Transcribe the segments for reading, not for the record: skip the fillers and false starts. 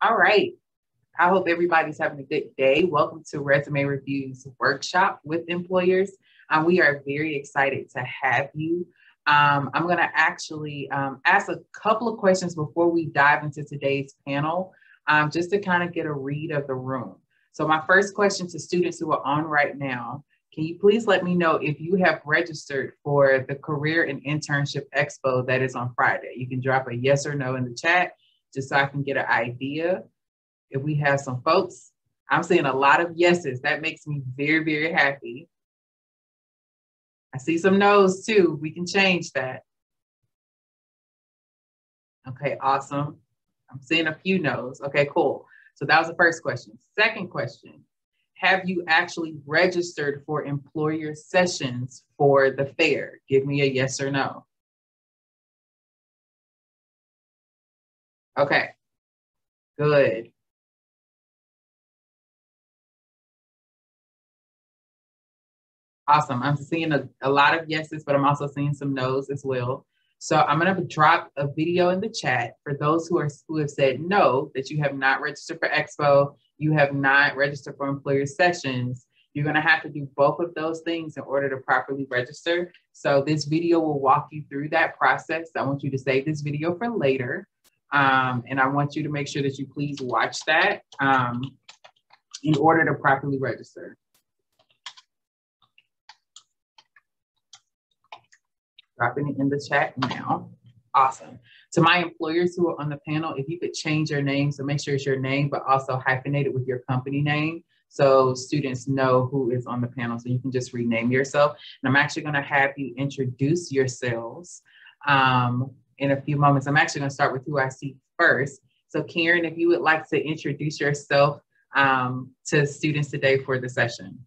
All right. I hope everybody's having a good day. Welcome to Resume Reviews Workshop with Employers. We are very excited to have you. I'm going to actually ask a couple of questions before we dive into today's panel, just to kind of get a read of the room. So my first question to students who are on right now, can you please let me know if you have registered for the Career and Internship Expo that is on Friday? You can drop a yes or no in the chat, just so I can get an idea. If we have some folks, I'm seeing a lot of yeses. That makes me very, very happy. I see some no's too. We can change that. Okay, awesome. I'm seeing a few no's. Okay, cool. So that was the first question. Second question, have you actually registered for employer sessions for the fair? Give me a yes or no. Okay, good. Awesome. I'm seeing a lot of yeses, but I'm also seeing some no's as well. So I'm going to drop a video in the chat for those who have said no, that you have not registered for Expo, you have not registered for employer sessions. You're going to have to do both of those things in order to properly register. So this video will walk you through that process. I want you to save this video for later. And I want you to make sure that you please watch that in order to properly register. Dropping it in the chat now. Awesome. To my employers who are on the panel, if you could change your name, so make sure it's your name, but also hyphenate it with your company name, so students know who is on the panel, so you can just rename yourself. And I'm actually going to have you introduce yourselves in a few moments. I'm actually going to start with who I see first. So Karen, if you would like to introduce yourself to students today for the session.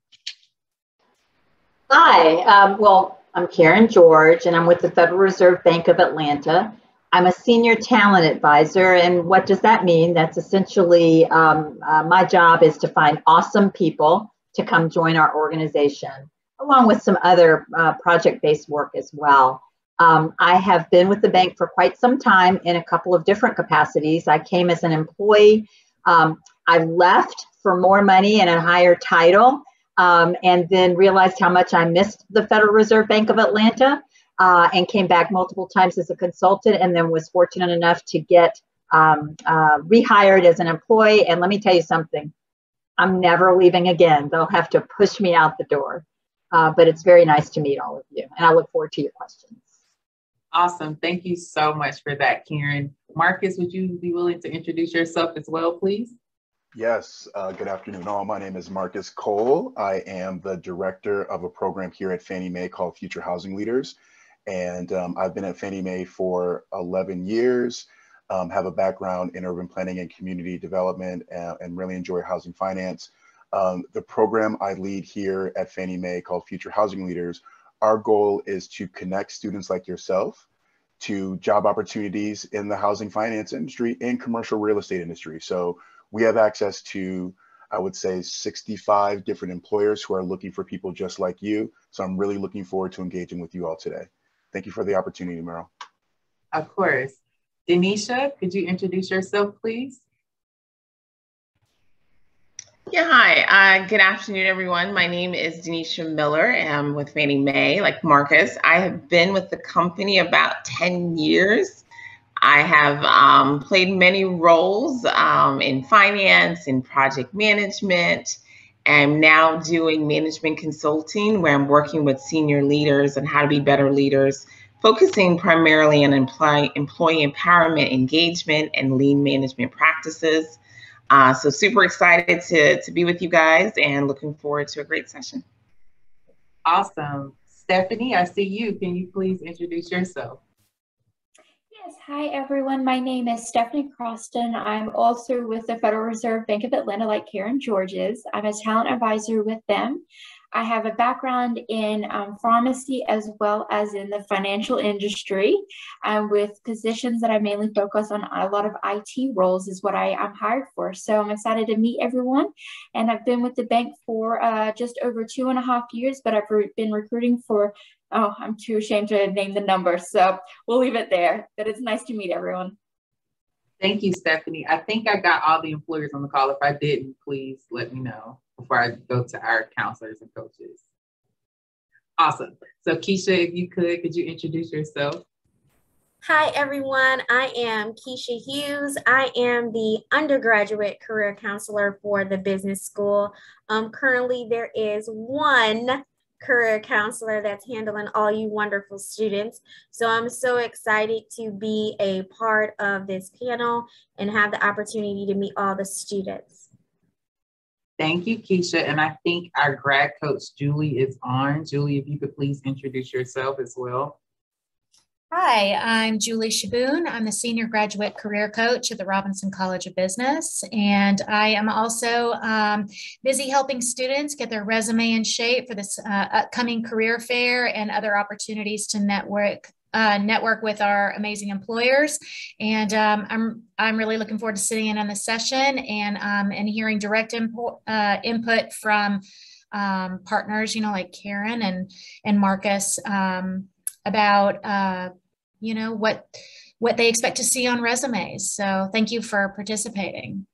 Hi, well, I'm Karen George, and I'm with the Federal Reserve Bank of Atlanta. I'm a senior talent advisor, and what does that mean? That's essentially my job is to find awesome people to come join our organization, along with some other project-based work as well. I have been with the bank for quite some time in a couple of different capacities. I came as an employee. I left for more money and a higher title. And then realized how much I missed the Federal Reserve Bank of Atlanta and came back multiple times as a consultant, and then was fortunate enough to get rehired as an employee. And let me tell you something, I'm never leaving again. They'll have to push me out the door. But it's very nice to meet all of you, and I look forward to your questions. Awesome. Thank you so much for that, Karen. Marcus, would you be willing to introduce yourself as well, please? Yes, good afternoon all. My name is Marcus Cole. I am the director of a program here at Fannie Mae called Future Housing Leaders. And I've been at Fannie Mae for 11 years, have a background in urban planning and community development, and really enjoy housing finance. The program I lead here at Fannie Mae called Future Housing Leaders, our goal is to connect students like yourself to job opportunities in the housing finance industry and commercial real estate industry. So we have access to, I would say, 65 different employers who are looking for people just like you. So I'm really looking forward to engaging with you all today. Thank you for the opportunity, Meryl. Of course. Denisha, could you introduce yourself, please? Yeah, hi. Good afternoon, everyone. My name is Denisha Miller. I'm with Fannie Mae, like Marcus. I have been with the company about 10 years. I have played many roles in finance, in project management. I'm now doing management consulting, where I'm working with senior leaders on how to be better leaders, focusing primarily on employee empowerment, engagement, and lean management practices. So super excited to be with you guys and looking forward to a great session. Awesome. Stephanie, I see you. Can you please introduce yourself? Yes, hi everyone. My name is Stephanie Croston. I'm also with the Federal Reserve Bank of Atlanta, like Karen George is. I'm a talent advisor with them. I have a background in pharmacy as well as in the financial industry, with positions that I mainly focus on. A lot of IT roles is what I'm hired for. So I'm excited to meet everyone. And I've been with the bank for just over 2.5 years, but I've been recruiting for, oh, I'm too ashamed to name the number. So we'll leave it there. But it's nice to meet everyone. Thank you, Stephanie. I think I got all the employers on the call. If I didn't, please let me know before I go to our counselors and coaches. Awesome. So Keisha, if you could you introduce yourself? Hi, everyone. I am Keisha Hughes. I am the undergraduate career counselor for the business school. Currently, there is one career counselor that's handling all you wonderful students. So I'm so excited to be a part of this panel and have the opportunity to meet all the students. Thank you, Keisha. And I think our grad coach, Julie, is on. Julie, if you could please introduce yourself as well. Hi, I'm Julie Shaboon. I'm the Senior Graduate Career Coach at the Robinson College of Business, and I am also busy helping students get their resume in shape for this upcoming career fair and other opportunities to network with our amazing employers. And I'm really looking forward to sitting in on this session and hearing direct input from partners, like Karen and Marcus about what they expect to see on resumes. So thank you for participating.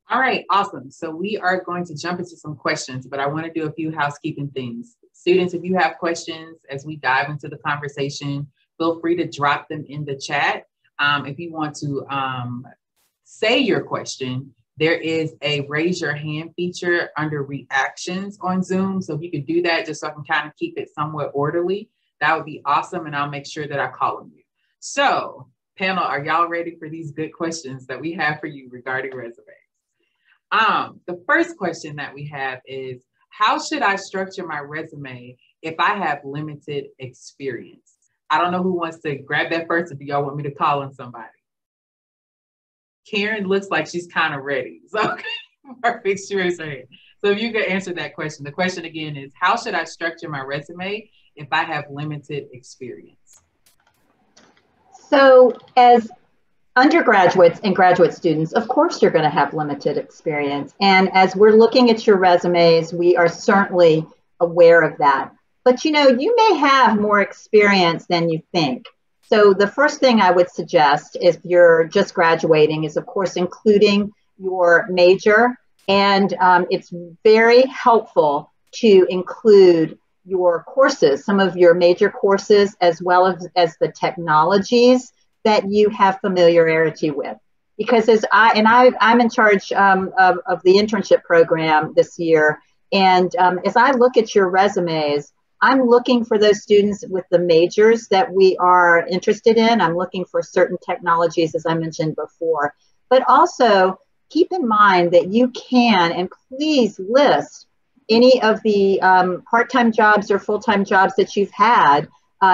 All right, awesome. So we are going to jump into some questions, but I want to do a few housekeeping things. Students, if you have questions as we dive into the conversation, feel free to drop them in the chat. If you want to say your question, there is a raise your hand feature under reactions on Zoom. So if you could do that, just so I can kind of keep it somewhat orderly, that would be awesome. And I'll make sure that I call on you. So panel, are y'all ready for these good questions that we have for you regarding resumes? The first question that we have is, how should I structure my resume if I have limited experience? I don't know who wants to grab that first, or do y'all want me to call on somebody? Karen looks like she's kind of ready. So perfect, she raised her hand. So if you could answer that question. The question again is, how should I structure my resume if I have limited experience? So as undergraduates and graduate students, of course, you're going to have limited experience. And as we're looking at your resumes, we are certainly aware of that. But you may have more experience than you think. So the first thing I would suggest if you're just graduating is, of course, including your major. And it's very helpful to include your courses, some of your major courses, as well as the technologies that you have familiarity with. Because I'm in charge of the internship program this year. And as I look at your resumes, I'm looking for those students with the majors that we are interested in. I'm looking for certain technologies, as I mentioned before. But also keep in mind that you can, and please list any of the part-time jobs or full-time jobs that you've had,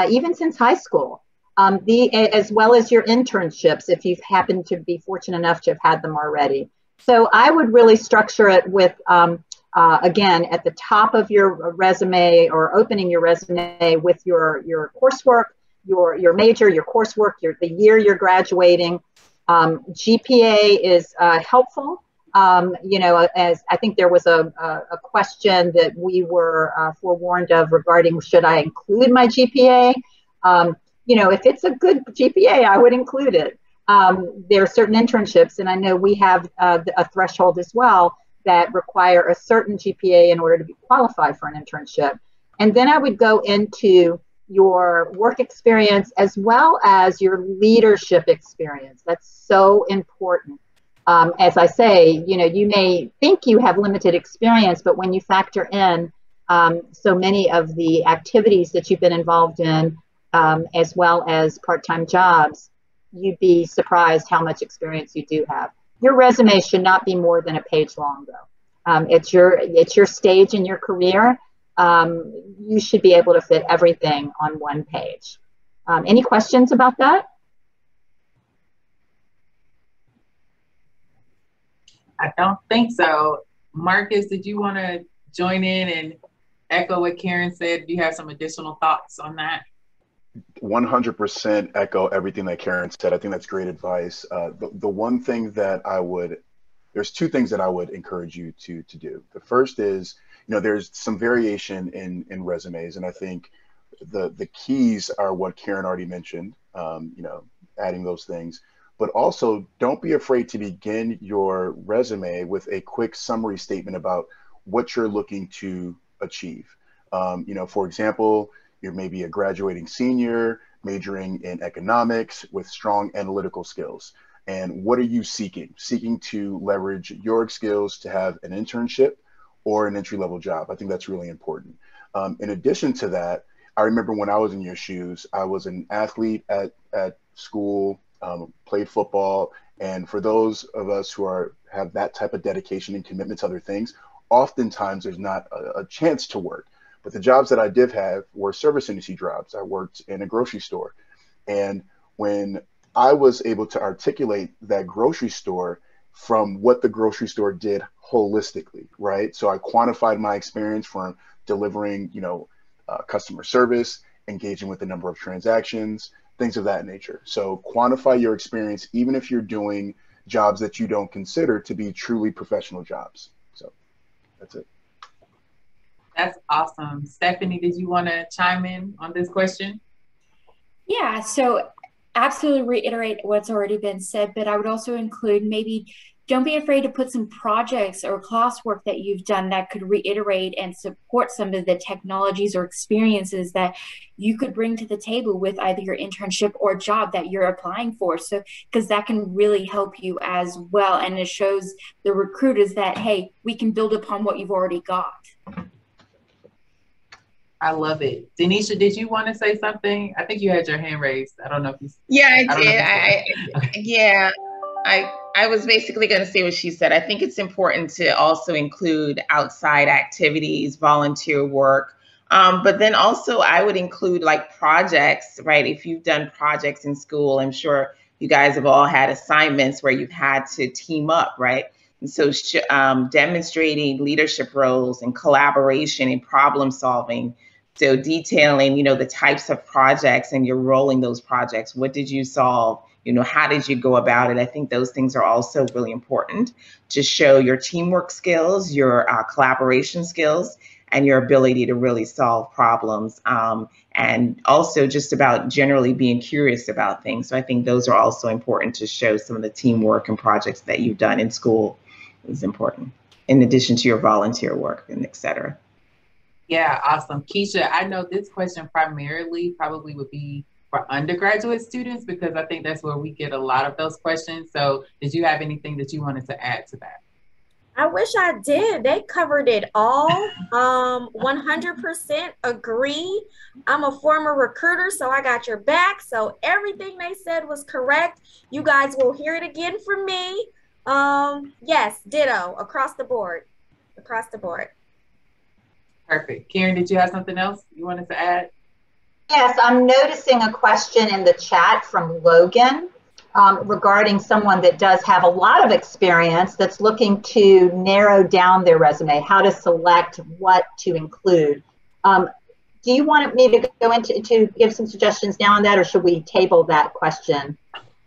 even since high school, as well as your internships, if you've happened to be fortunate enough to have had them already. So I would really structure it with, again, at the top of your resume, or opening your resume with your coursework, your major, your coursework, the year you're graduating. GPA is helpful. As I think there was a question that we were forewarned of regarding, should I include my GPA? If it's a good GPA, I would include it. There are certain internships, and I know we have a threshold as well that require a certain GPA in order to be qualified for an internship. And then I would go into your work experience as well as your leadership experience. That's so important. As I say, you may think you have limited experience, but when you factor in so many of the activities that you've been involved in, as well as part-time jobs, you'd be surprised how much experience you do have. Your resume should not be more than a page long, though. It's your stage in your career. You should be able to fit everything on one page. Any questions about that? I don't think so. Marcus, did you want to join in and echo what Karen said? Do you have some additional thoughts on that? 100% echo everything that Karen said. I think that's great advice. The one thing that there's two things that I would encourage you to do. The first is, there's some variation in resumes, and I think the keys are what Karen already mentioned, adding those things. but also don't be afraid to begin your resume with a quick summary statement about what you're looking to achieve. For example, you're maybe a graduating senior majoring in economics with strong analytical skills. And what are you seeking? Seeking to leverage your skills to have an internship or an entry-level job. I think that's really important. In addition to that, I remember when I was in your shoes, I was an athlete at school, played football. And for those of us who have that type of dedication and commitment to other things, oftentimes there's not a chance to work. But the jobs that I did have were service industry jobs. I worked in a grocery store. And when I was able to articulate that grocery store from what the grocery store did holistically, right? So I quantified my experience from delivering, customer service, engaging with a number of transactions, things of that nature. So quantify your experience, even if you're doing jobs that you don't consider to be truly professional jobs. So that's it. That's awesome. Stephanie, did you want to chime in on this question? Yeah, so absolutely reiterate what's already been said, but I would also include maybe don't be afraid to put some projects or classwork that you've done that could reiterate and support some of the technologies or experiences that you could bring to the table with either your internship or job that you're applying for. So, because that can really help you as well. And it shows the recruiters that, hey, we can build upon what you've already got. I love it. Denisha, did you want to say something? I think you had your hand raised. I don't know if you. Yeah, I did. I was basically going to say what she said. I think it's important to also include outside activities, volunteer work, but then also I would include like projects, right? If you've done projects in school, I'm sure you guys have all had assignments where you've had to team up, right? And so demonstrating leadership roles and collaboration and problem solving. So detailing, the types of projects and your role in those projects. What did you solve? How did you go about it? I think those things are also really important to show your teamwork skills, your collaboration skills, and your ability to really solve problems. And also just about generally being curious about things. So I think those are also important to show some of the teamwork and projects that you've done in school is important, in addition to your volunteer work and et cetera. Yeah, awesome. Keisha, I know this question primarily probably would be for undergraduate students because I think that's where we get a lot of those questions. So did you have anything that you wanted to add to that? I wish I did. They covered it all. 100% agree. I'm a former recruiter, so I got your back. So everything they said was correct. You guys will hear it again from me. Yes, ditto across the board. Across the board. Perfect. Karen, did you have something else you wanted to add? Yes, I'm noticing a question in the chat from Logan regarding someone that does have a lot of experience that's looking to narrow down their resume, how to select what to include. Do you want me to go into give some suggestions now on that, or should we table that question?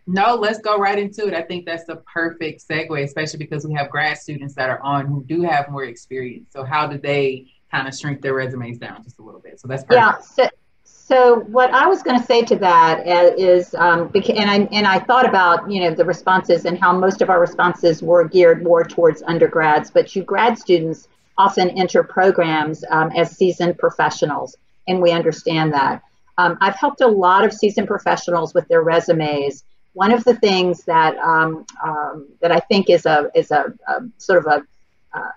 No, let's go right into it. I think that's the perfect segue, especially because we have grad students that are on who do have more experience. So how do they kind of shrink their resumes down just a little bit? So that's perfect. Yeah. So what I was going to say to that is, and I thought about the responses and how most of our responses were geared more towards undergrads, but you grad students often enter programs as seasoned professionals, and we understand that. I've helped a lot of seasoned professionals with their resumes. One of the things that that I think is a sort of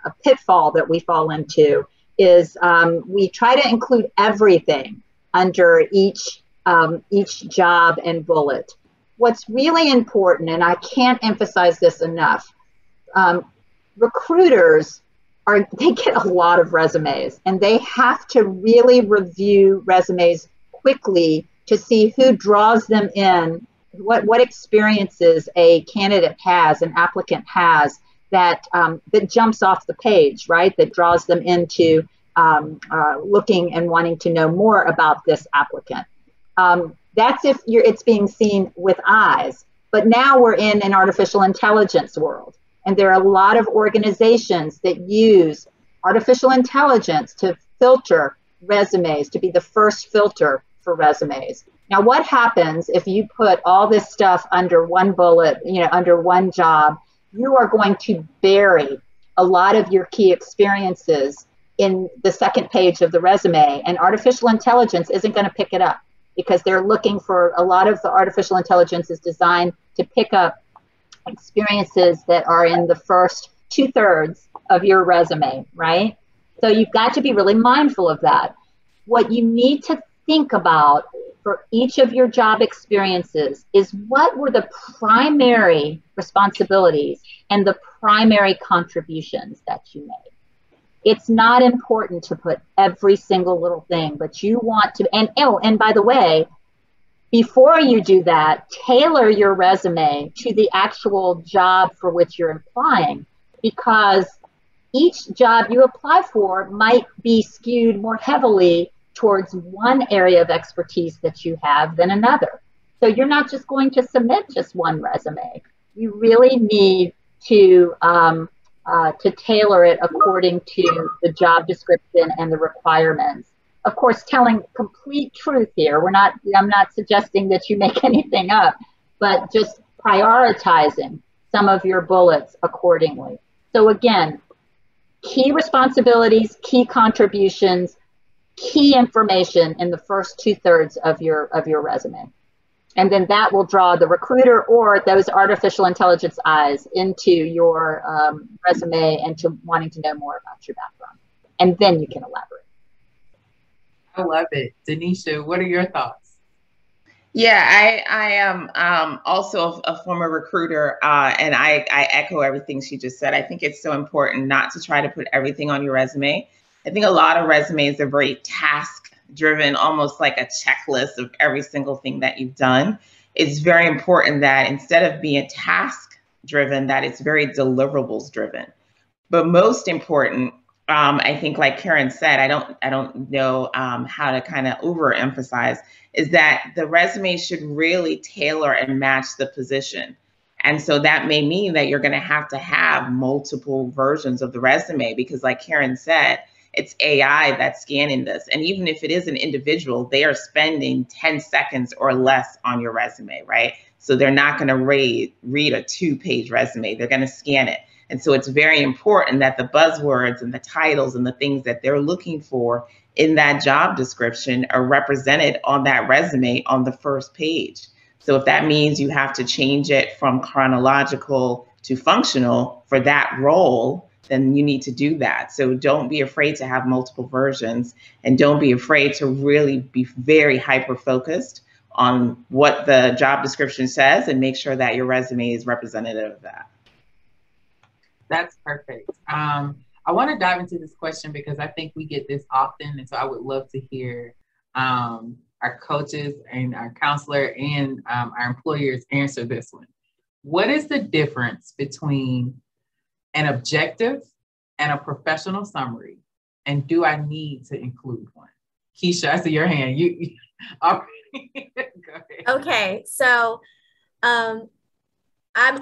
a pitfall that we fall into is we try to include everything under each job and bullet. What's really important, and I can't emphasize this enough, recruiters they get a lot of resumes, and they have to really review resumes quickly to see who draws them in, what experiences a candidate has, an applicant has that jumps off the page, right? That draws them into looking and wanting to know more about this applicant. That's if it's being seen with eyes. But now we're in an artificial intelligence world, and there are a lot of organizations that use artificial intelligence to filter resumes, to be the first filter for resumes. Now, what happens if you put all this stuff under one bullet, under one job? You are going to bury a lot of your key experiences in the second page of the resume, and artificial intelligence isn't going to pick it up, because they're looking for, a lot of the artificial intelligence is designed to pick up experiences that are in the first 2/3 of your resume, right? So you've got to be really mindful of that. What you need to think about for each of your job experiences is, what were the primary responsibilities and the primary contributions that you made. It's not important to put every single little thing, but you want to, and by the way, before you do that, tailor your resume to the actual job for which you're applying, because each job you apply for might be skewed more heavily towards one area of expertise that you have than another. So you're not just going to submit just one resume. You really need to tailor it according to the job description and the requirements. Of course, telling complete truth here. I'm not suggesting that you make anything up, but just prioritizing some of your bullets accordingly. So again, key responsibilities, key contributions, key information in the first 2/3 of your resume. And then that will draw the recruiter or those artificial intelligence eyes into your resume and to wanting to know more about your background. And then you can elaborate. I love it. Denisha, what are your thoughts? Yeah, I am also a former recruiter, and I echo everything she just said. I think it's so important not to try to put everything on your resume. I think a lot of resumes are very task-driven, almost like a checklist of every single thing that you've done. It's very important that instead of being task-driven, that it's very deliverables-driven. But most important, I think, like Karen said, I don't know how to kind of overemphasize, is that the resume should really tailor and match the position. And so that may mean that you're going to have multiple versions of the resume, because like Karen said, it's AI that's scanning this. And even if it is an individual, they are spending 10 seconds or less on your resume, right? So they're not going to read a 2-page resume. They're going to scan it. And so it's very important that the buzzwords and the titles and the things that they're looking for in that job description are represented on that resume on the first page. So if that means you have to change it from chronological to functional for that role, then you need to do that. So don't be afraid to have multiple versions, and don't be afraid to really be very hyper-focused on what the job description says, and make sure that your resume is representative of that. That's perfect. I want to dive into this question because I think we get this often, and so I would love to hear our coaches and our counselor and our employers answer this one. What is the difference between an objective and a professional summary, and do I need to include one? Keisha, I see your hand. You go ahead. Okay, so I'm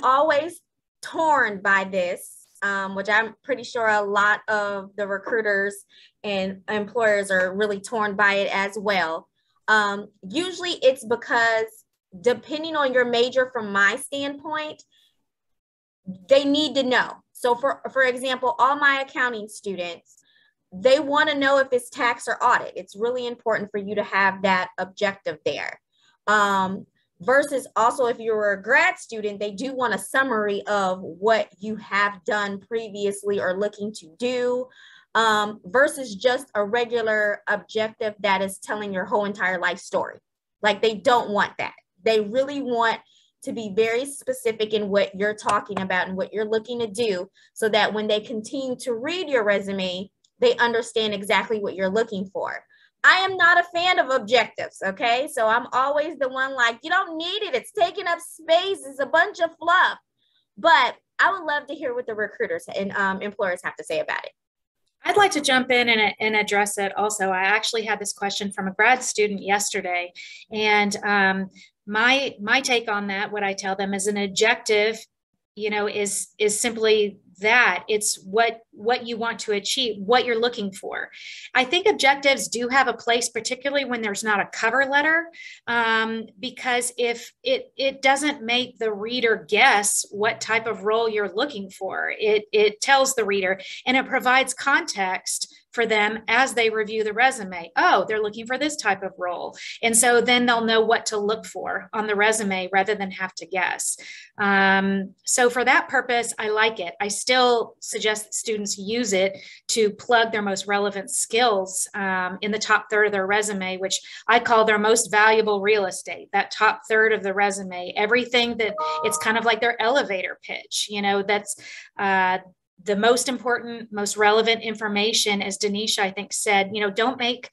always torn by this, which I'm pretty sure a lot of the recruiters and employers are really torn by it as well. Usually it's because, depending on your major, from my standpoint, they need to know. So for example, all my accounting students, they want to know if it's tax or audit. It's really important for you to have that objective there. Versus also, if you're a grad student, they do want a summary of what you have done previously or looking to do, versus just a regular objective that is telling your whole entire life story. Like, they don't want that. They really want to be very specific in what you're talking about and what you're looking to do, so that when they continue to read your resume, they understand exactly what you're looking for. I am not a fan of objectives, okay? So I'm always the one like, you don't need it. It's taking up space. It's a bunch of fluff. But I would love to hear what the recruiters and employers have to say about it. I'd like to jump in and address it also. I actually had this question from a grad student yesterday, and my take on that, what I tell them is an objective, is simply that. It's what what you want to achieve, what you're looking for. I think objectives do have a place, particularly when there's not a cover letter, because if it doesn't make the reader guess what type of role you're looking for. It tells the reader, and it provides context for them as they review the resume. Oh, they're looking for this type of role. And so then they'll know what to look for on the resume rather than have to guess. So for that purpose, I like it. I still suggest that students use it to plug their most relevant skills in the top third of their resume, which I call their most valuable real estate, that top third of the resume. Everything that it's kind of like their elevator pitch, you know, that's the most important, most relevant information, as Denisha, I think, said, you know, don't make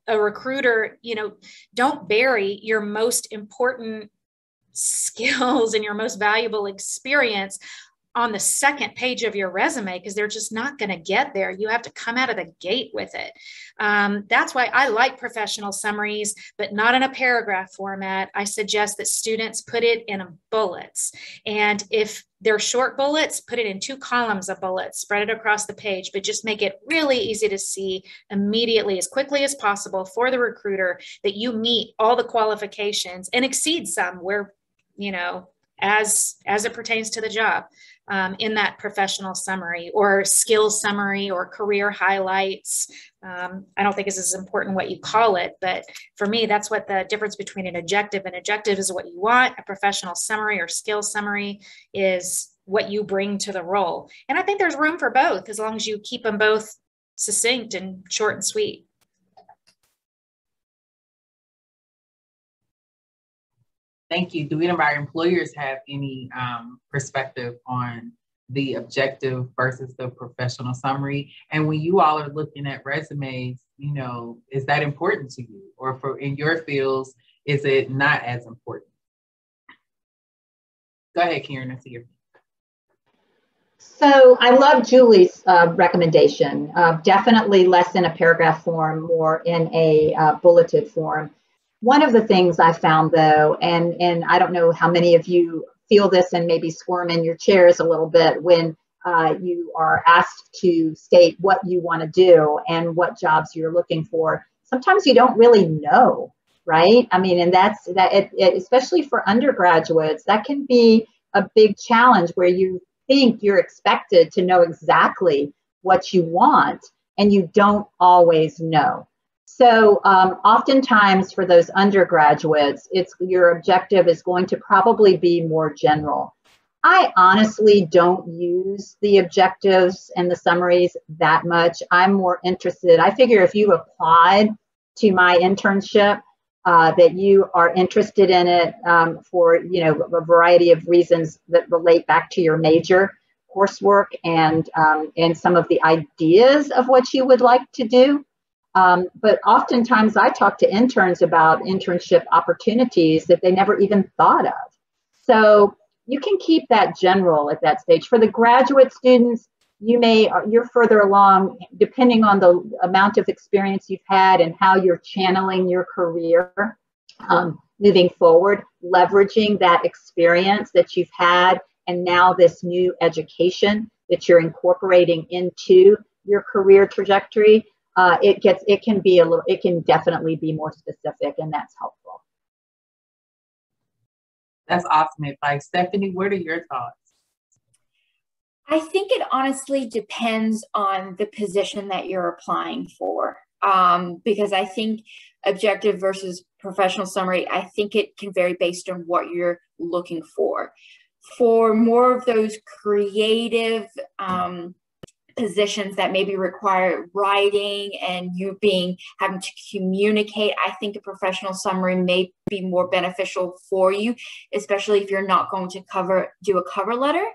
a recruiter, you know, don't bury your most important skills and your most valuable experience on the second page of your resume, because they're just not going to get there. You have to come out of the gate with it. That's why I like professional summaries, but not in a paragraph format. I suggest that students put it in bullets. And if they're short bullets, put it in 2 columns of bullets, spread it across the page, but just make it really easy to see immediately, as quickly as possible, for the recruiter that you meet all the qualifications and exceed some where, you know, as it pertains to the job, in that professional summary or skills summary or career highlights. I don't think it's as important what you call it, but for me, that's what the difference between an objective and objective is what you want. A professional summary or skills summary is what you bring to the role. And I think there's room for both, as long as you keep them both succinct and short and sweet. Thank you. Do any of our employers have any perspective on the objective versus the professional summary? And when you all are looking at resumes, you know, is that important to you? Or for in your fields, is it not as important? Go ahead, Karen, I see your. So I love Julie's recommendation. Definitely less in a paragraph form, more in a bulleted form. One of the things I found, though, and I don't know how many of you feel this and maybe squirm in your chairs a little bit when you are asked to state what you want to do and what jobs you're looking for. Sometimes you don't really know, right? I mean, and that's that. Especially for undergraduates, that can be a big challenge where you think you're expected to know exactly what you want, and you don't always know. So oftentimes for those undergraduates, your objective is going to probably be more general. I honestly don't use the objectives and the summaries that much. I'm more interested. I figure if you applied to my internship, that you are interested in it for, you know, a variety of reasons that relate back to your major coursework and some of the ideas of what you would like to do. But oftentimes I talk to interns about internship opportunities that they never even thought of. So you can keep that general at that stage. For the graduate students, you're further along, depending on the amount of experience you've had and how you're channeling your career moving forward, leveraging that experience that you've had and now this new education that you're incorporating into your career trajectory. It can definitely be more specific, and that's helpful. That's awesome advice. Stephanie, what are your thoughts? I think it honestly depends on the position that you're applying for. Because I think objective versus professional summary, I think it can vary based on what you're looking for. For more of those creative positions that maybe require writing and you having to communicate, I think a professional summary may be more beneficial for you, especially if you're not going to do a cover letter.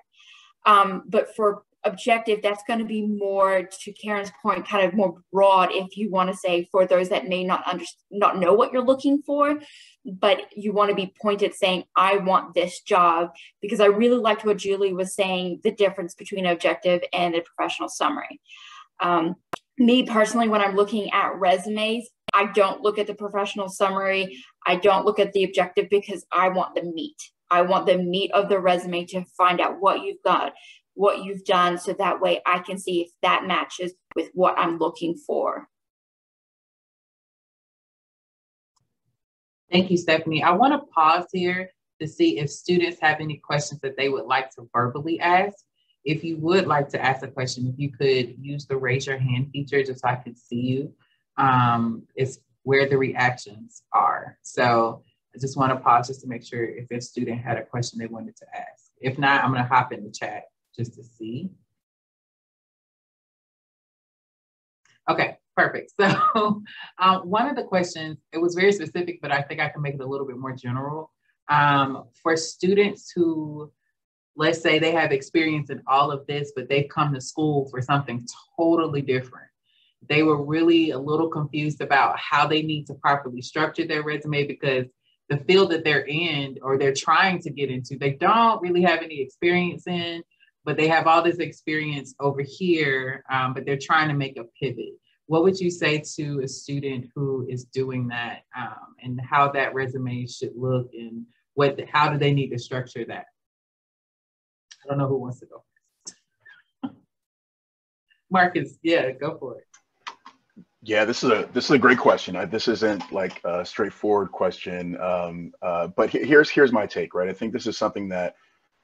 But for objective, that's going to be more, to Karen's point, kind of more broad, if you want to say, for those that may not know what you're looking for, but you want to be pointed saying, I want this job. Because I really liked what Julie was saying, the difference between objective and a professional summary. Me personally, when I'm looking at resumes, I don't look at the professional summary. I don't look at the objective, because I want the meat. I want the meat of the resume to find out what you've got, what you've done, so that way I can see if that matches with what I'm looking for. Thank you, Stephanie. I want to pause here to see if students have any questions that they would like to verbally ask. If you would like to ask a question, if you could use the raise your hand feature just so I can see you. It's where the reactions are. So I just want to pause just to make sure if a student had a question they wanted to ask. If not, I'm going to hop in the chat just to see. Okay, perfect. So one of the questions, it was very specific, but I think I can make it a little bit more general. For students who, let's say they have experience in all of this, but they've come to school for something totally different. They were really a little confused about how they need to properly structure their resume because the field that they're in or they're trying to get into, they don't really have any experience in, but they have all this experience over here, but they're trying to make a pivot. What would you say to a student who is doing that and how that resume should look and how do they need to structure that? I don't know who wants to go first. Marcus, yeah, go for it. Yeah, this is a great question. This isn't like a straightforward question, but here's my take, right? I think this is something that,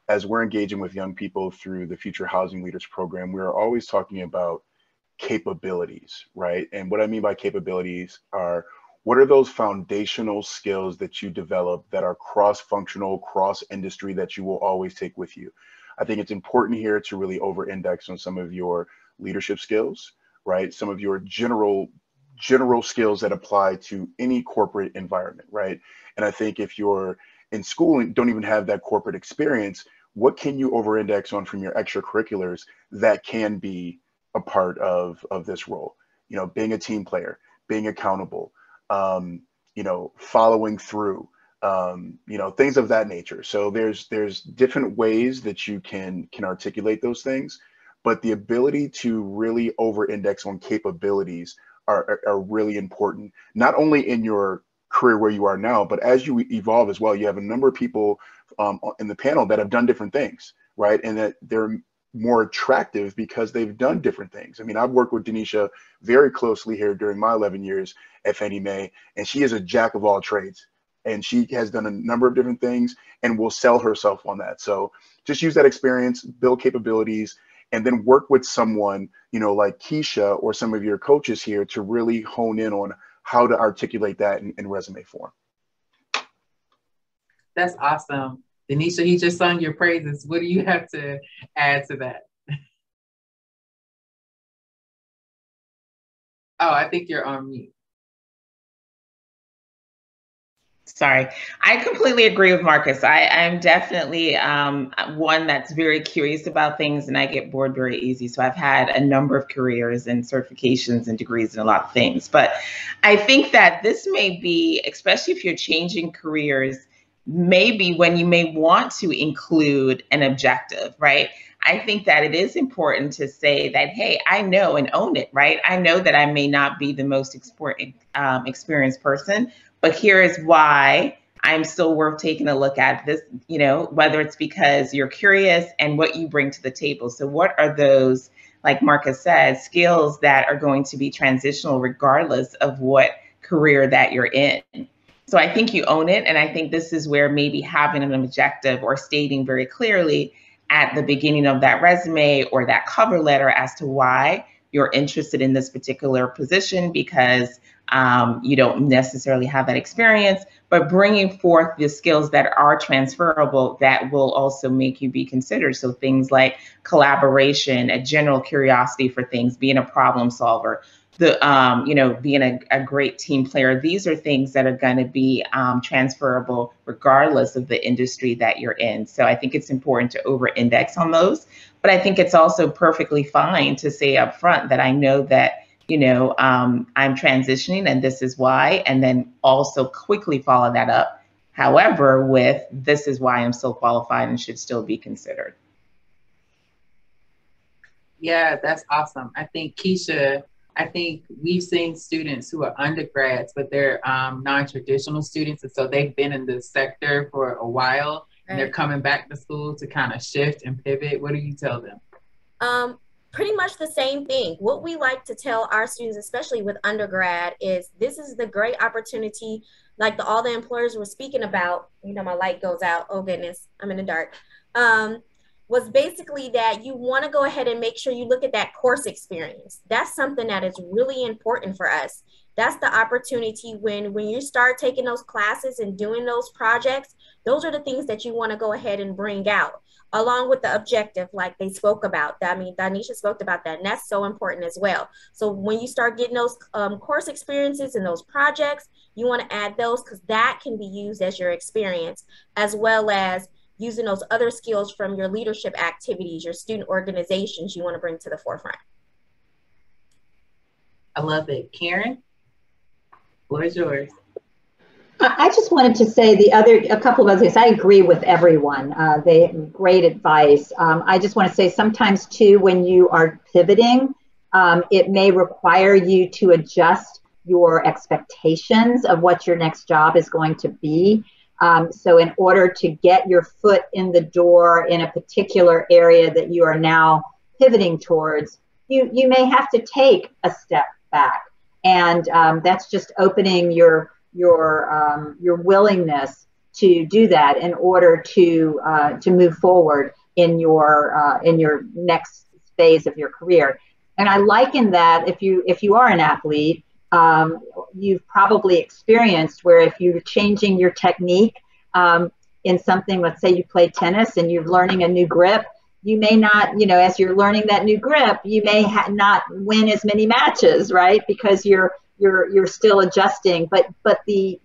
as we're engaging with young people through the Future Housing Leaders program, we're always talking about capabilities, right? And what I mean by capabilities are, what are those foundational skills that you develop that are cross-functional, cross-industry that you will always take with you? I think it's important here to really over-index on some of your leadership skills, right? Some of your general skills that apply to any corporate environment, right? And I think if you're in school and don't even have that corporate experience, what can you over-index on from your extracurriculars that can be a part of this role? You know, being a team player, being accountable, you know, following through, you know, things of that nature. So there's different ways that you can articulate those things, but the ability to really over-index on capabilities are really important, not only in your career where you are now, but as you evolve as well. You have a number of people in the panel that have done different things, right? And that they're more attractive because they've done different things. I mean, I've worked with Denisha very closely here during my 11 years at Fannie Mae, and she is a jack of all trades. And she has done a number of different things and will sell herself on that. So just use that experience, build capabilities, and then work with someone, you know, like Keisha or some of your coaches here to really hone in on how to articulate that in resume form. That's awesome. Denisha, he just sung your praises. What do you have to add to that? Oh, I think you're on mute. Sorry, I completely agree with Marcus. I'm definitely one that's very curious about things, and I get bored very easy. So I've had a number of careers and certifications and degrees and a lot of things. But I think that this may be, especially if you're changing careers, maybe when you may want to include an objective, right? I think that it is important to say that, hey, I know and own it, right? I know that I may not be the most experienced person, but here is why I'm still worth taking a look at this, you know, whether it's because you're curious and what you bring to the table. So what are those, like Marcus said, skills that are going to be transitional regardless of what career that you're in? So I think you own it. And I think this is where maybe having an objective or stating very clearly at the beginning of that resume or that cover letter as to why you're interested in this particular position, because you don't necessarily have that experience, but bringing forth the skills that are transferable that will also make you be considered. So things like collaboration, a general curiosity for things, being a problem solver, you know, being a great team player. These are things that are going to be transferable regardless of the industry that you're in. So I think it's important to over-index on those. But I think it's also perfectly fine to say up front that I know that, you know, I'm transitioning and this is why, and then also quickly follow that up. However, with this is why I'm still qualified and should still be considered. Yeah, that's awesome. I think, Keisha, I think we've seen students who are undergrads, but they're non-traditional students. And so they've been in the sector for a while. and they're coming back to school to kind of shift and pivot, what do you tell them? Pretty much the same thing. What we like to tell our students, especially with undergrad, is this is the great opportunity, like all the employers were speaking about. You know, my light goes out. Oh goodness, I'm in the dark. Was basically that you want to go ahead and make sure you look at that course experience. That's something that is really important for us. That's the opportunity when you start taking those classes and doing those projects, those are the things that you want to go ahead and bring out, along with the objective, like they spoke about. I mean, Danisha spoke about that, and that's so important as well. So when you start getting those course experiences and those projects, you want to add those because that can be used as your experience, as well as using those other skills from your leadership activities, your student organizations you want to bring to the forefront. I love it. Karen, floor is yours. I just wanted to say a couple of other things. I agree with everyone. They great advice. I just want to say sometimes too, when you are pivoting, it may require you to adjust your expectations of what your next job is going to be. So in order to get your foot in the door in a particular area that you are now pivoting towards, you may have to take a step back. And that's just opening your willingness to do that in order to move forward in your next phase of your career. And I liken that if you are an athlete, you've probably experienced where if you're changing your technique in something, let's say you play tennis and you're learning a new grip, you may not, as you're learning that new grip, you may not win as many matches, right? Because you're still adjusting, but the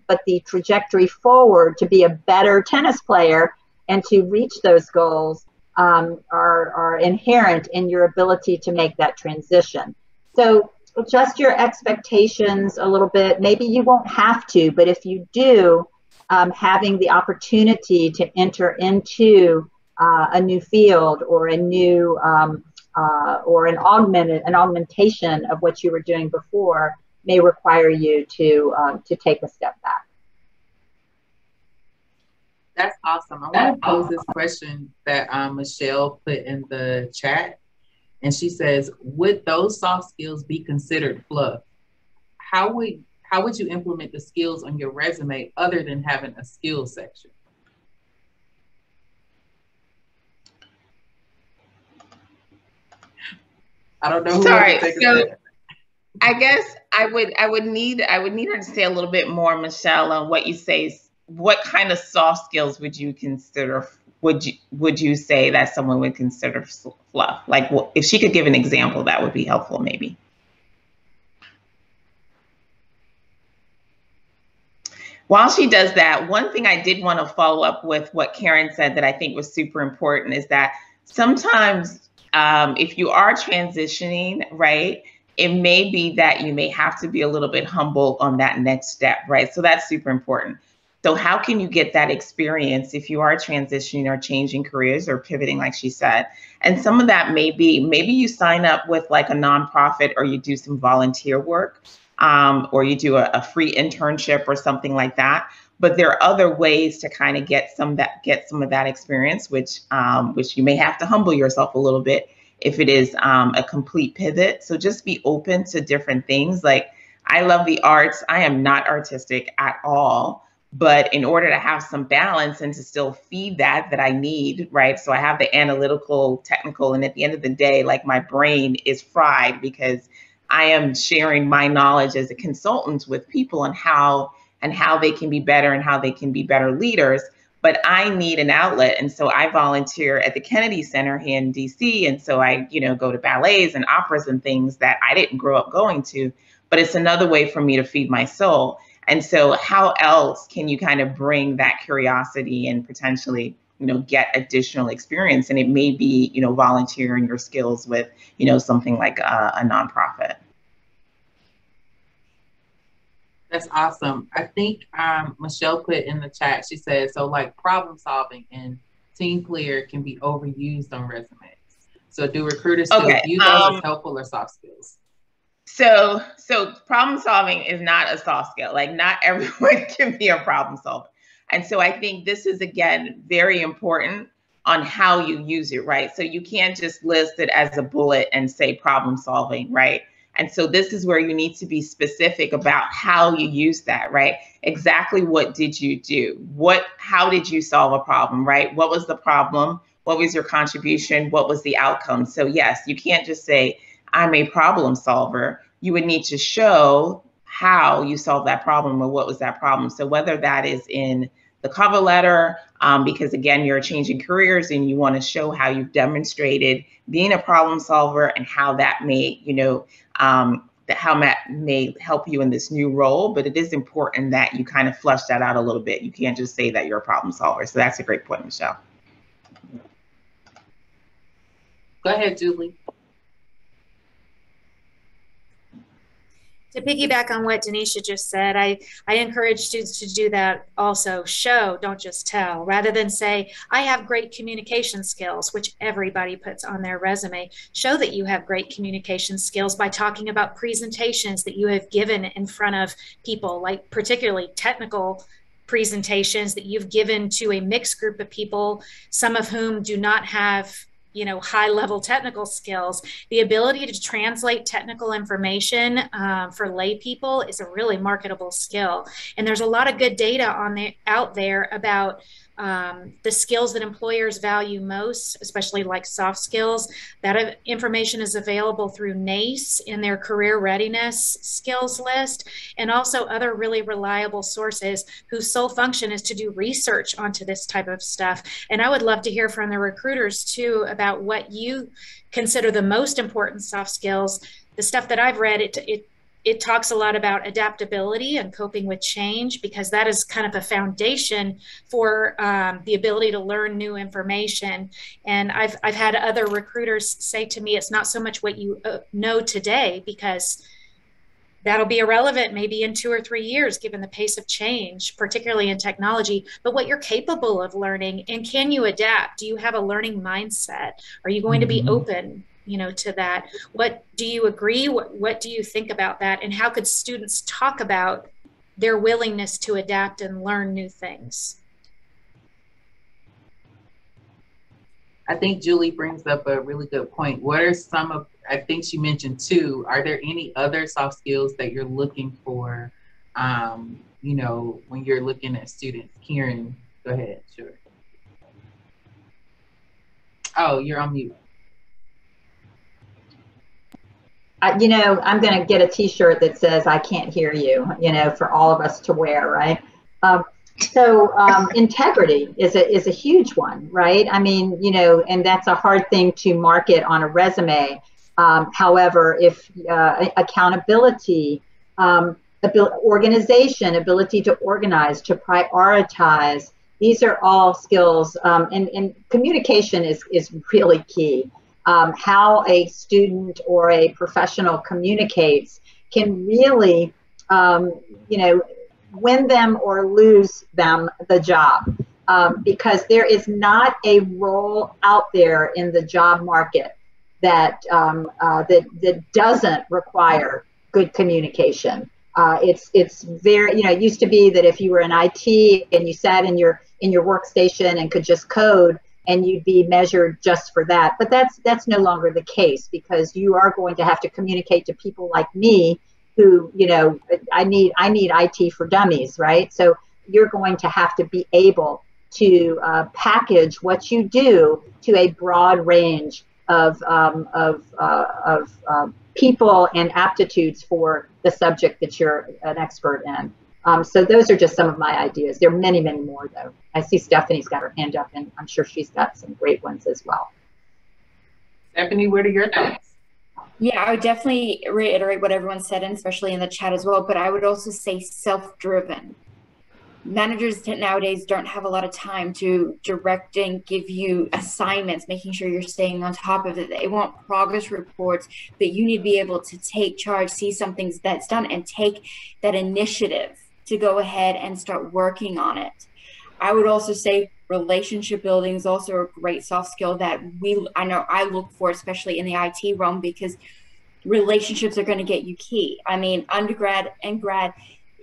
trajectory forward to be a better tennis player and to reach those goals are inherent in your ability to make that transition. So adjust your expectations a little bit. Maybe you won't have to, but if you do, having the opportunity to enter into a new field or a new or an augmentation of what you were doing before may require you to take a step back. That's awesome. I want to pose this question that Michelle put in the chat. And she says, would those soft skills be considered fluff? How would you implement the skills on your resume other than having a skills section? I don't know. Sorry. So I guess I would need her to say a little bit more, Michelle, on what you say. What kind of soft skills would you consider? Would you say that someone would consider fluff? Like, if she could give an example, that would be helpful, maybe. While she does that, one thing I did want to follow up with what Karen said that I think was super important is that sometimes if you are transitioning, right, it may be that you may have to be a little bit humble on that next step, right? So that's super important. So how can you get that experience if you are transitioning or changing careers or pivoting, like she said? And some of that may be, maybe you sign up with like a nonprofit or you do some volunteer work or you do a free internship or something like that. But there are other ways to kind of get some of that experience, which you may have to humble yourself a little bit if it is a complete pivot. So just be open to different things. Like, I love the arts. I am not artistic at all. But in order to have some balance and to still feed that I need, right? So I have the analytical, technical, and at the end of the day, like, my brain is fried because I am sharing my knowledge as a consultant with people on how they can be better and how they can be better leaders. But I need an outlet. And so I volunteer at the Kennedy Center here in DC. And so I, go to ballets and operas and things that I didn't grow up going to, but it's another way for me to feed my soul. And so how else can you kind of bring that curiosity and potentially, get additional experience? And it may be, volunteering your skills with, something like a nonprofit. That's awesome. I think Michelle put in the chat, she said, so like problem solving and team player can be overused on resumes. So do recruiters still view those as helpful or soft skills? So problem solving is not a soft skill. Like, not everyone can be a problem solver. And so I think this is, again, very important on how you use it, right? So you can't just list it as a bullet and say problem solving, right? And so this is where you need to be specific about how you use that, right? Exactly what did you do? How did you solve a problem, right? What was the problem? What was your contribution? What was the outcome? So yes, you can't just say, I'm a problem solver. You would need to show how you solved that problem or what was that problem. So whether that is in the cover letter, because again, you're changing careers and you want to show how you've demonstrated being a problem solver and how that may, how that may help you in this new role. But it is important that you kind of flush that out a little bit. You can't just say that you're a problem solver. So that's a great point, Michelle. Go ahead, Julie. To piggyback on what Denisha just said, I encourage students to do that also. Show, don't just tell. Rather than say, I have great communication skills, which everybody puts on their resume, show that you have great communication skills by talking about presentations that you have given in front of people, like particularly technical presentations that you've given to a mixed group of people, some of whom do not have high level technical skills. The ability to translate technical information for lay people is a really marketable skill. And there's a lot of good data out there about the skills that employers value most, especially like soft skills. That information is available through NACE in their career readiness skills list, and also other really reliable sources whose sole function is to do research onto this type of stuff. And I would love to hear from the recruiters too about what you consider the most important soft skills. The stuff that I've read, it talks a lot about adaptability and coping with change, because that is kind of a foundation for the ability to learn new information. And I've had other recruiters say to me, it's not so much what you know today, because that'll be irrelevant maybe in 2 or 3 years, given the pace of change, particularly in technology, but what you're capable of learning, and can you adapt? Do you have a learning mindset? Are you going to be open to that? What do you agree? What do you think about that? And how could students talk about their willingness to adapt and learn new things? I think Julie brings up a really good point. What are some of, I think she mentioned 2, are there any other soft skills that you're looking for, when you're looking at students? Karen, go ahead, sure. Oh, you're on mute. I'm going to get a t-shirt that says, I can't hear you, for all of us to wear, right? So integrity is a huge one, right? I mean, and that's a hard thing to market on a resume. However, if accountability, organization, ability to organize, to prioritize, these are all skills, and communication is really key. How a student or a professional communicates can really, win them or lose them the job, because there is not a role out there in the job market that that doesn't require good communication. It's very, it used to be that if you were in IT and you sat in your workstation and could just code, and you'd be measured just for that. But that's no longer the case, because you are going to have to communicate to people like me who, I need IT for dummies, right? So you're going to have to be able to package what you do to a broad range of people and aptitudes for the subject that you're an expert in. So those are just some of my ideas. There are many, many more, though. I see Stephanie's got her hand up, and I'm sure she's got some great ones as well. Stephanie, what are your thoughts? Yeah, I would definitely reiterate what everyone said, and especially in the chat as well, but I would also say self-driven. Managers nowadays don't have a lot of time to direct and give you assignments, making sure you're staying on top of it. They want progress reports, but you need to be able to take charge, see something that's done, and take that initiative to go ahead and start working on it. I would also say relationship building is also a great soft skill that I know I look for, especially in the IT realm, because relationships are going to get you key. I mean, undergrad and grad,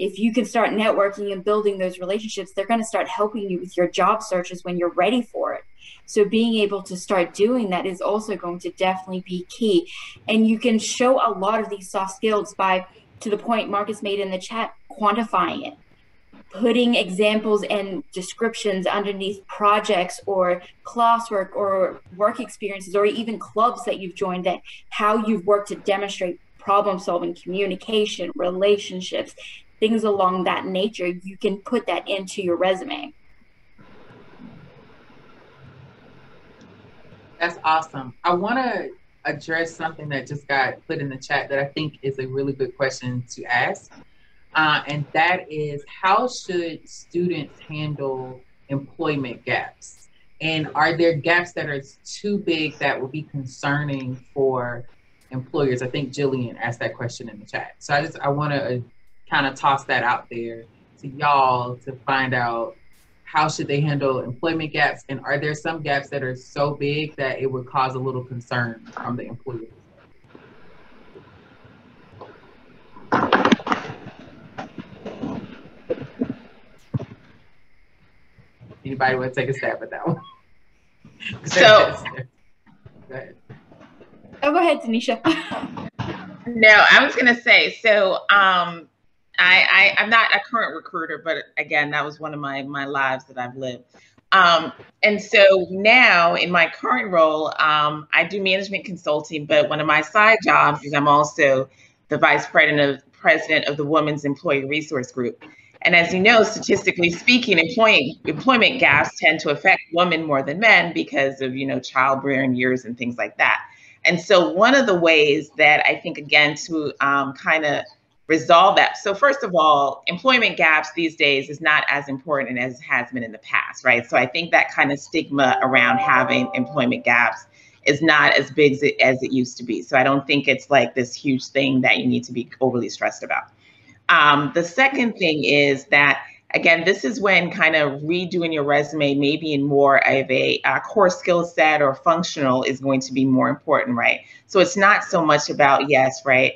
if you can start networking and building those relationships, they're going to start helping you with your job searches when you're ready for it. So being able to start doing that is also going to definitely be key. And you can show a lot of these soft skills by, to the point Marcus made in the chat, quantifying it, putting examples and descriptions underneath projects or classwork or work experiences or even clubs that you've joined, that how you've worked to demonstrate problem solving, communication, relationships, things along that nature. You can put that into your resume. That's awesome. I want to address something that just got put in the chat that I think is a really good question to ask. And that is, how should students handle employment gaps? And are there gaps that are too big that would be concerning for employers? I think Jillian asked that question in the chat. So I want to kind of toss that out there to y'all to find out, how should they handle employment gaps? And are there some gaps that are so big that it would cause a little concern from the employer? Anybody want to take a stab at that one? So, go ahead. Oh, go ahead, Tanisha. No, I was going to say, so I'm not a current recruiter, but again, that was one of my lives that I've lived. And so now in my current role, I do management consulting, but one of my side jobs is I'm also the vice president of the Women's Employee Resource Group. And as you know, statistically speaking, employment gaps tend to affect women more than men because of, childbearing years and things like that. And so one of the ways that I think, again, to kind of resolve that. So first of all, employment gaps these days is not as important as it has been in the past, right? So I think that kind of stigma around having employment gaps is not as big as it used to be. So I don't think it's like this huge thing that you need to be overly stressed about. The second thing is that, again, this is when kind of redoing your resume, maybe in more of a core skill set or functional, is going to be more important, right? So it's not so much about, yes, right?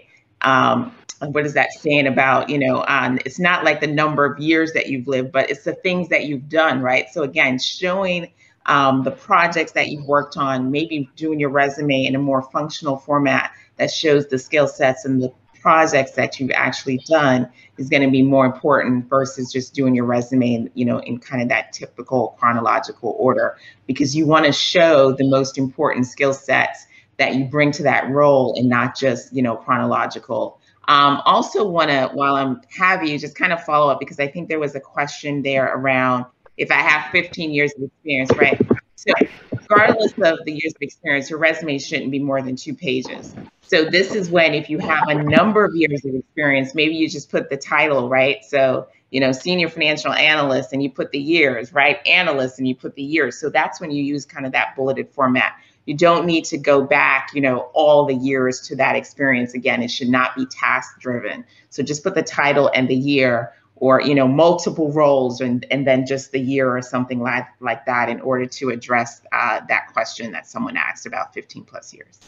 What is that saying about, it's not like the number of years that you've lived, but it's the things that you've done, right? So again, showing the projects that you've worked on, maybe doing your resume in a more functional format that shows the skill sets and the projects that you've actually done is going to be more important versus just doing your resume in kind of that typical chronological order, because you want to show the most important skill sets that you bring to that role and not just, chronological. Also want to, while I'm have you, just kind of follow up, because I think there was a question there around if I have 15 years of experience, right? So regardless of the years of experience, your resume shouldn't be more than 2 pages. So this is when, if you have a number of years of experience, maybe you just put the title, right? So, senior financial analyst, and you put the years, right? Analyst, and you put the years. So that's when you use kind of that bulleted format. You don't need to go back, all the years to that experience. Again, it should not be task driven. So just put the title and the year, or, multiple roles, and then just the year or something like that in order to address that question that someone asked about 15 plus years.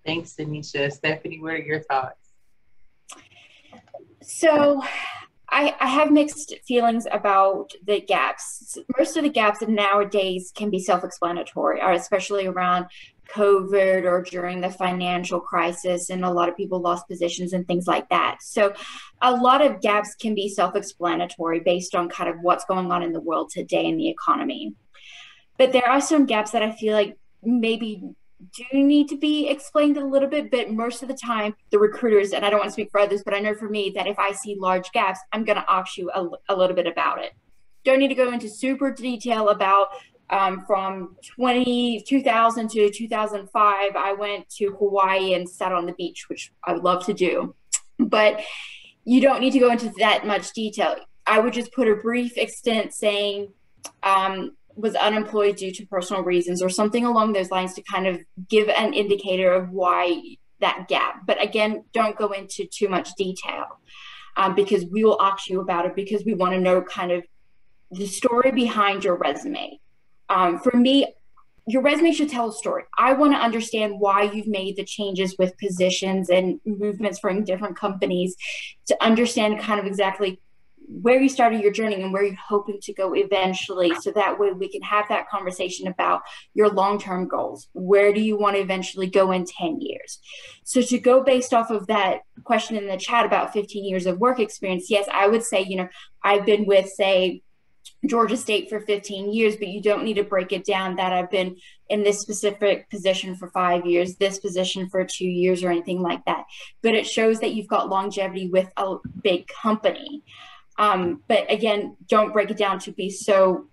Thanks, Tanisha. Stephanie, what are your thoughts? So I have mixed feelings about the gaps. Most of the gaps nowadays can be self-explanatory, especially around COVID or during the financial crisis, and a lot of people lost positions and things like that. So a lot of gaps can be self-explanatory based on kind of what's going on in the world today in the economy. But there are some gaps that I feel like maybe do need to be explained a little bit, but most of the time the recruiters, and I don't want to speak for others, but I know for me that if I see large gaps, I'm going to ask you a little bit about it. Don't need to go into super detail about from 2000 to 2005, I went to Hawaii and sat on the beach, which I would love to do, but you don't need to go into that much detail. I would just put a brief extent saying, was unemployed due to personal reasons or something along those lines to kind of give an indicator of why that gap. But again, don't go into too much detail because we will ask you about it, because we want to know kind of the story behind your resume. For me, your resume should tell a story. I want to understand why you've made the changes with positions and movements from different companies, to understand kind of exactly where you started your journey and where you're hoping to go eventually. So that way we can have that conversation about your long-term goals. Where do you want to eventually go in 10 years? So to go based off of that question in the chat about 15 years of work experience, yes, I would say, I've been with, say, Georgia State for 15 years, but you don't need to break it down that I've been in this specific position for 5 years, this position for 2 years, or anything like that. But it shows that you've got longevity with a big company. But again, don't break it down to be so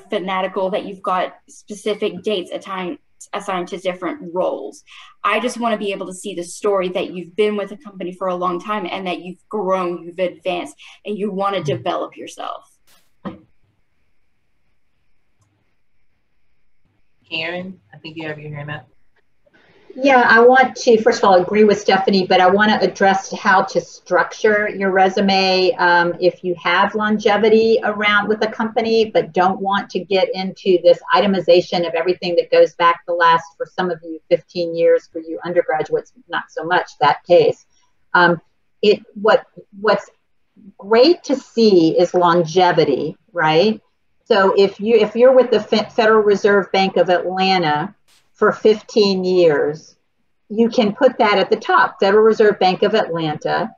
fanatical that you've got specific dates assigned to different roles. I just want to be able to see the story that you've been with a company for a long time and that you've grown, you've advanced, and you want to develop yourself. Karen, I think you have your hand up. Yeah, I want to, first of all, agree with Stephanie, but I want to address how to structure your resume if you have longevity around with a company, but don't want to get into this itemization of everything that goes back the last, for some of you, 15 years, for you undergraduates, not so much that case. What's great to see is longevity, right? So if you're with the Federal Reserve Bank of Atlanta for 15 years, you can put that at the top. Federal Reserve Bank of Atlanta,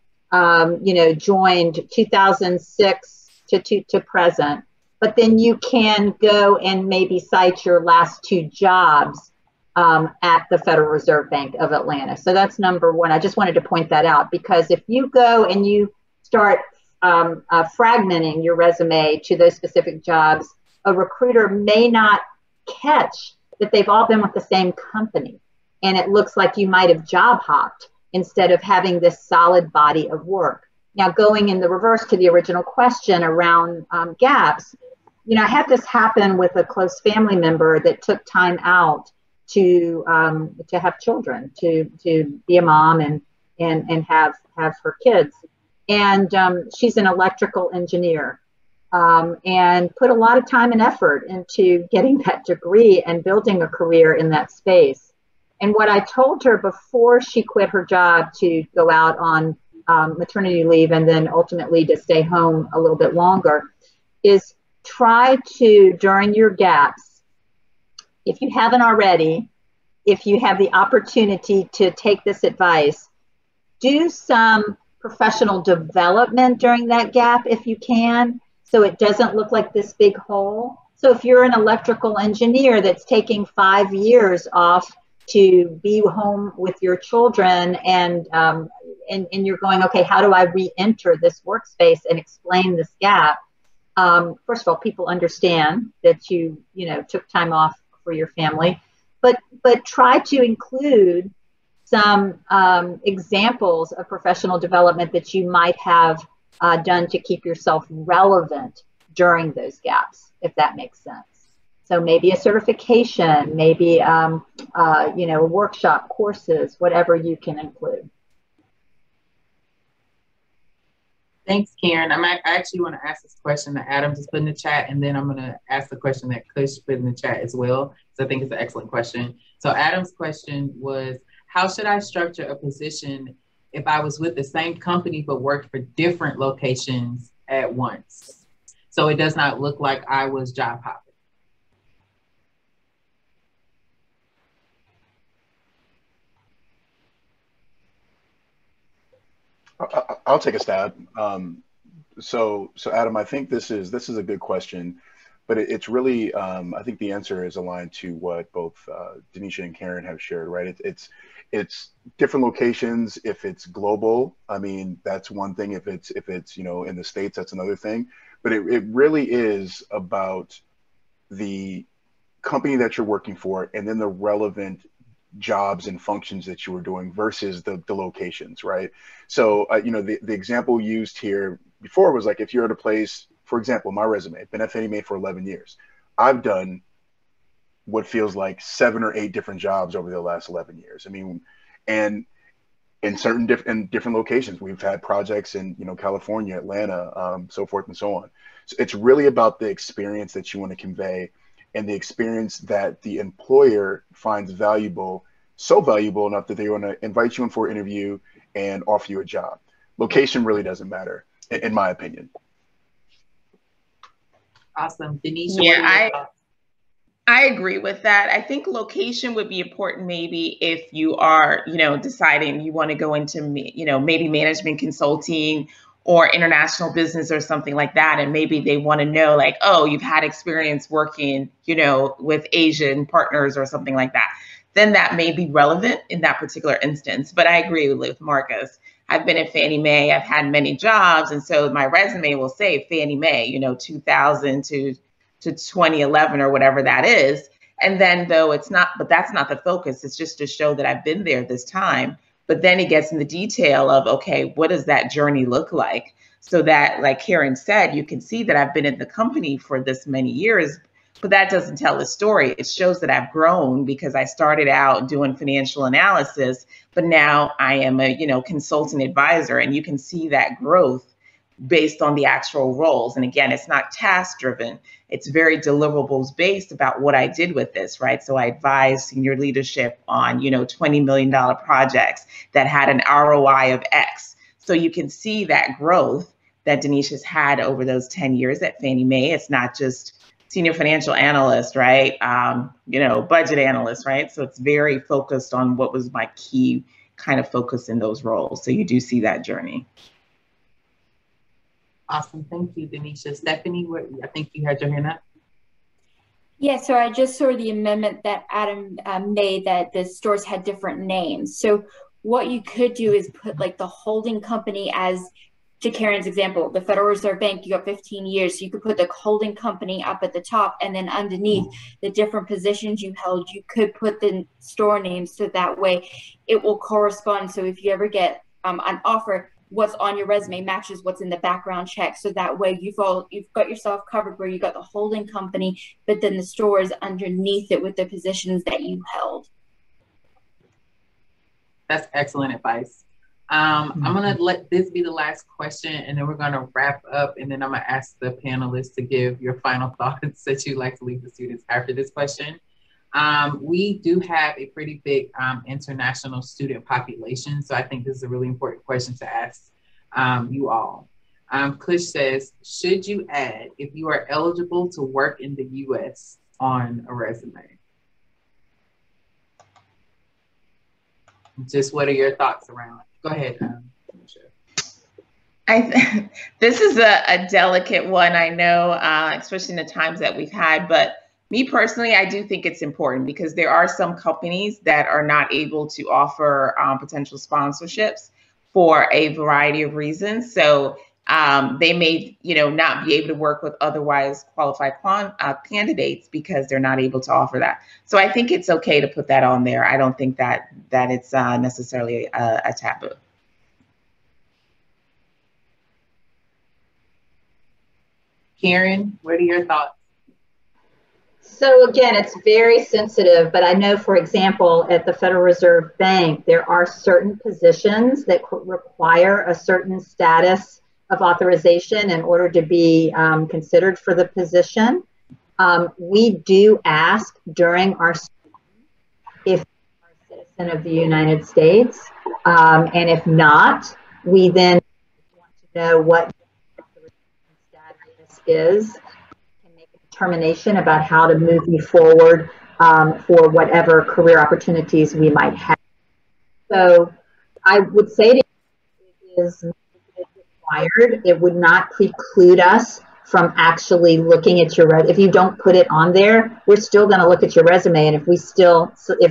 joined 2006 to present, but then you can go and maybe cite your last 2 jobs at the Federal Reserve Bank of Atlanta. So that's number one. I just wanted to point that out, because if you go and you start fragmenting your resume to those specific jobs, a recruiter may not catch that they've all been with the same company. And it looks like you might have job hopped instead of having this solid body of work. Now, going in the reverse to the original question around gaps, I had this happen with a close family member that took time out to have children, to be a mom and have her kids. And she's an electrical engineer and put a lot of time and effort into getting that degree and building a career in that space. And what I told her before she quit her job to go out on maternity leave and then ultimately to stay home a little bit longer is try to, during your gaps, if you haven't already, if you have the opportunity to take this advice, do some professional development during that gap if you can, so it doesn't look like this big hole. So if you're an electrical engineer that's taking 5 years off to be home with your children and you're going, okay, how do I re-enter this workspace and explain this gap? First of all, people understand that you took time off for your family, but try to include some examples of professional development that you might have done to keep yourself relevant during those gaps, if that makes sense. So maybe a certification, maybe a workshop, courses, whatever you can include. Thanks, Karen. I actually want to ask this question that Adam just put in the chat, and then I'm going to ask the question that Kush put in the chat as well, because I think it's an excellent question. So Adam's question was, how should I structure a position if I was with the same company but worked for different locations at once, so it does not look like I was job hopping? I'll take a stab. So Adam, I think this is a good question, but it's really, I think the answer is aligned to what both Denisha and Karen have shared, right? It's different locations. If it's global, I mean, that's one thing. If it's in the States, that's another thing. But it really is about the company that you're working for and then the relevant jobs and functions that you were doing versus the locations, right? So, the example used here before was like, if you're at a place, for example, my resume, I've been at Fannie Mae for 11 years. I've done what feels like 7 or 8 different jobs over the last 11 years. I mean, and in certain different locations, we've had projects in, California, Atlanta, so forth and so on. So it's really about the experience that you want to convey and the experience that the employer finds valuable, so valuable enough that they want to invite you in for an interview and offer you a job. Location really doesn't matter, in my opinion. Awesome. Denise, yeah, I agree with that. I think location would be important maybe if you are, deciding you want to go into, maybe management consulting or international business or something like that. And maybe they want to know like, oh, you've had experience working, with Asian partners or something like that. Then that may be relevant in that particular instance. But I agree with Marcus. I've been at Fannie Mae. I've had many jobs. And so my resume will say Fannie Mae, 2000 to 2011 or whatever that is. And then but that's not the focus. It's just to show that I've been there this time. But then it gets in the detail of, okay, what does that journey look like? So that, like Karen said, you can see that I've been in the company for this many years, but that doesn't tell the story. It shows that I've grown because I started out doing financial analysis, but now I am a, consultant advisor, and you can see that growth based on the actual roles. And again, it's not task driven. It's very deliverables based about what I did with this, right? So I advised senior leadership on, $20 million projects that had an ROI of X. So you can see that growth that Denise has had over those 10 years at Fannie Mae. It's not just senior financial analyst, right? Budget analyst, right? So it's very focused on what was my key kind of focus in those roles. So you do see that journey. Awesome. Thank you, Denisha. Stephanie, I think you had your hand up. Yeah, so I just saw the amendment that Adam made that the stores had different names. So what you could do is put like the holding company as, to Karen's example, the Federal Reserve Bank, you got 15 years. So you could put the holding company up at the top, and then underneath the different positions you held, you could put the store names, so that way it will correspond. So if you ever get an offer, what's on your resume matches what's in the background check. So that way you've got yourself covered where you got the holding company, but then the store is underneath it with the positions that you held. That's excellent advice. I'm going to let this be the last question, and then we're going to wrap up, and then I'm going to ask the panelists to give your final thoughts that you'd like to leave the students after this question. We do have a pretty big international student population, so I think this is a really important question to ask you all. Kush says, should you add if you are eligible to work in the U.S. on a resume? Just what are your thoughts around it? Go ahead. This is a delicate one, I know, especially in the times that we've had, but me personally, I do think it's important because there are some companies that are not able to offer potential sponsorships for a variety of reasons. So they may, not be able to work with otherwise qualified candidates because they're not able to offer that. So I think it's okay to put that on there. I don't think that it's necessarily a taboo. Karen, what are your thoughts? So again, it's very sensitive, but I know, for example, at the Federal Reserve Bank, there are certain positions that require a certain status of authorization in order to be considered for the position. We do ask during our if you're a citizen of the United States, and if not, we then want to know what status is, can make a determination about how to move you forward for whatever career opportunities we might have. So I would say that it is required. It would not preclude us from actually looking at your resume. If you don't put it on there, we're still going to look at your resume, and if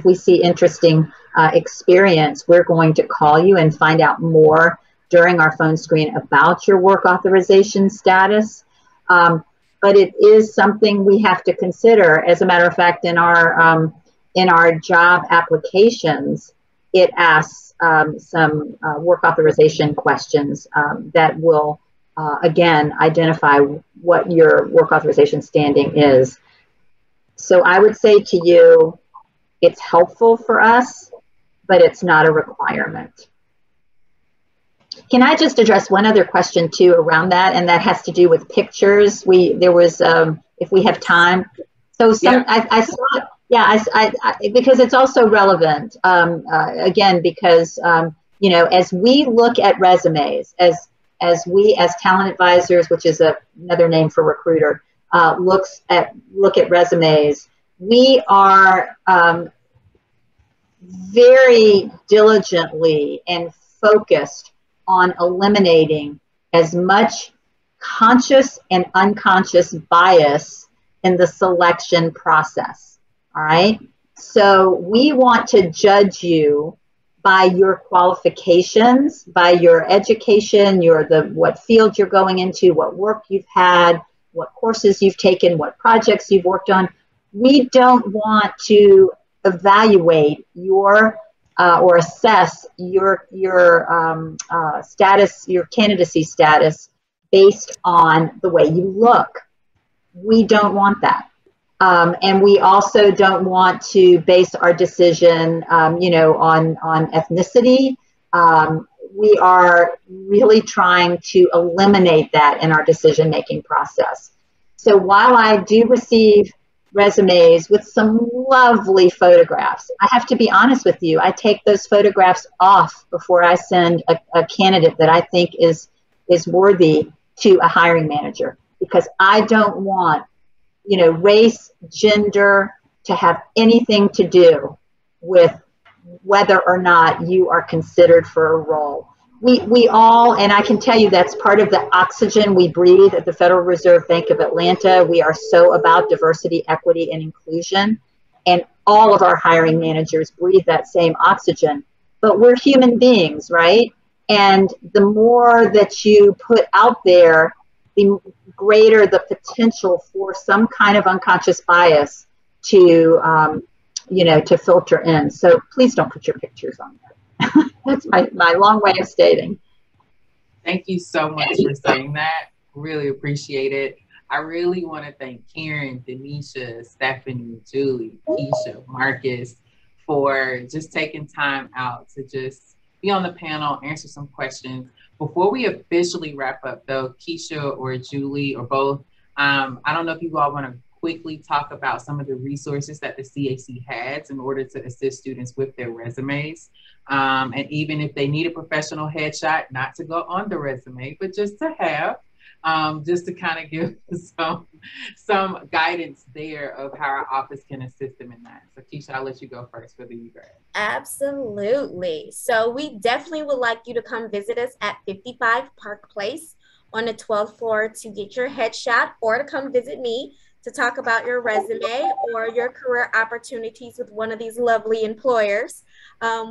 we see interesting experience, we're going to call you and find out more during our phone screen about your work authorization status. But it is something we have to consider. As a matter of fact, in our job applications, it asks some work authorization questions that will, again, identify what your work authorization standing is. So I would say to you, it's helpful for us, but it's not a requirement. Can I just address one other question too around that, and that has to do with pictures. There was, if we have time, So I saw it. Yeah, because it's also relevant, again, because, you know, as we look at resumes, as we as talent advisors, which is another name for recruiter, look at resumes, we are very diligently and focused on eliminating as much conscious and unconscious bias in the selection process. All right. So we want to judge you by your qualifications, by your education, what field you're going into, what work you've had, what courses you've taken, what projects you've worked on. We don't want to evaluate your or assess your status, your candidacy status based on the way you look. We don't want that. And we also don't want to base our decision, you know, on ethnicity. We are really trying to eliminate that in our decision-making process. So while I do receive resumes with some lovely photographs, I have to be honest with you, I take those photographs off before I send a candidate that I think is worthy to a hiring manager, because I don't want, you know, race, gender to have anything to do with whether or not you are considered for a role. We all, and I can tell you that's part of the oxygen we breathe at the Federal Reserve Bank of Atlanta. We are so about diversity, equity, and inclusion. And all of our hiring managers breathe that same oxygen. But we're human beings, right? And the more that you put out there, the greater the potential for some kind of unconscious bias to, you know, to filter in. So please don't put your pictures on there. That's my long way of stating. Thank you so much for saying that. Really appreciate it. I really want to thank Karen, Denisha, Stephanie, Julie, Keisha, Marcus for just taking time out to just be on the panel, answer some questions. Before we officially wrap up though, Keisha or Julie or both, I don't know if you all want to quickly talk about some of the resources that the CAC has in order to assist students with their resumes. And even if they need a professional headshot, not to go on the resume, but just to have, just to kind of give some guidance there of how our office can assist them in that. So Keisha, I'll let you go first for the U-Grad. Absolutely. So we definitely would like you to come visit us at 55 Park Place on the 12th floor to get your headshot, or to come visit me to talk about your resume or your career opportunities with one of these lovely employers.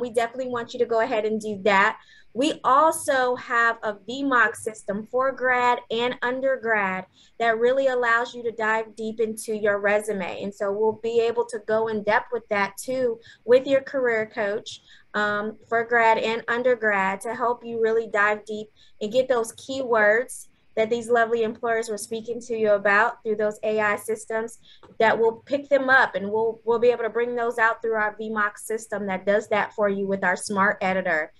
We definitely want you to go ahead and do that. We also have a VMOC system for grad and undergrad that really allows you to dive deep into your resume. And so we'll be able to go in depth with that too, with your career coach for grad and undergrad, to help you really dive deep and get those keywords that these lovely employers were speaking to you about through those AI systems, that will pick them up, and we'll be able to bring those out through our VMOC system that does that for you with our smart editor.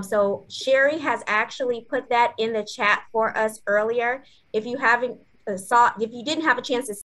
So Sherry has actually put that in the chat for us earlier. If you haven't if you didn't have a chance to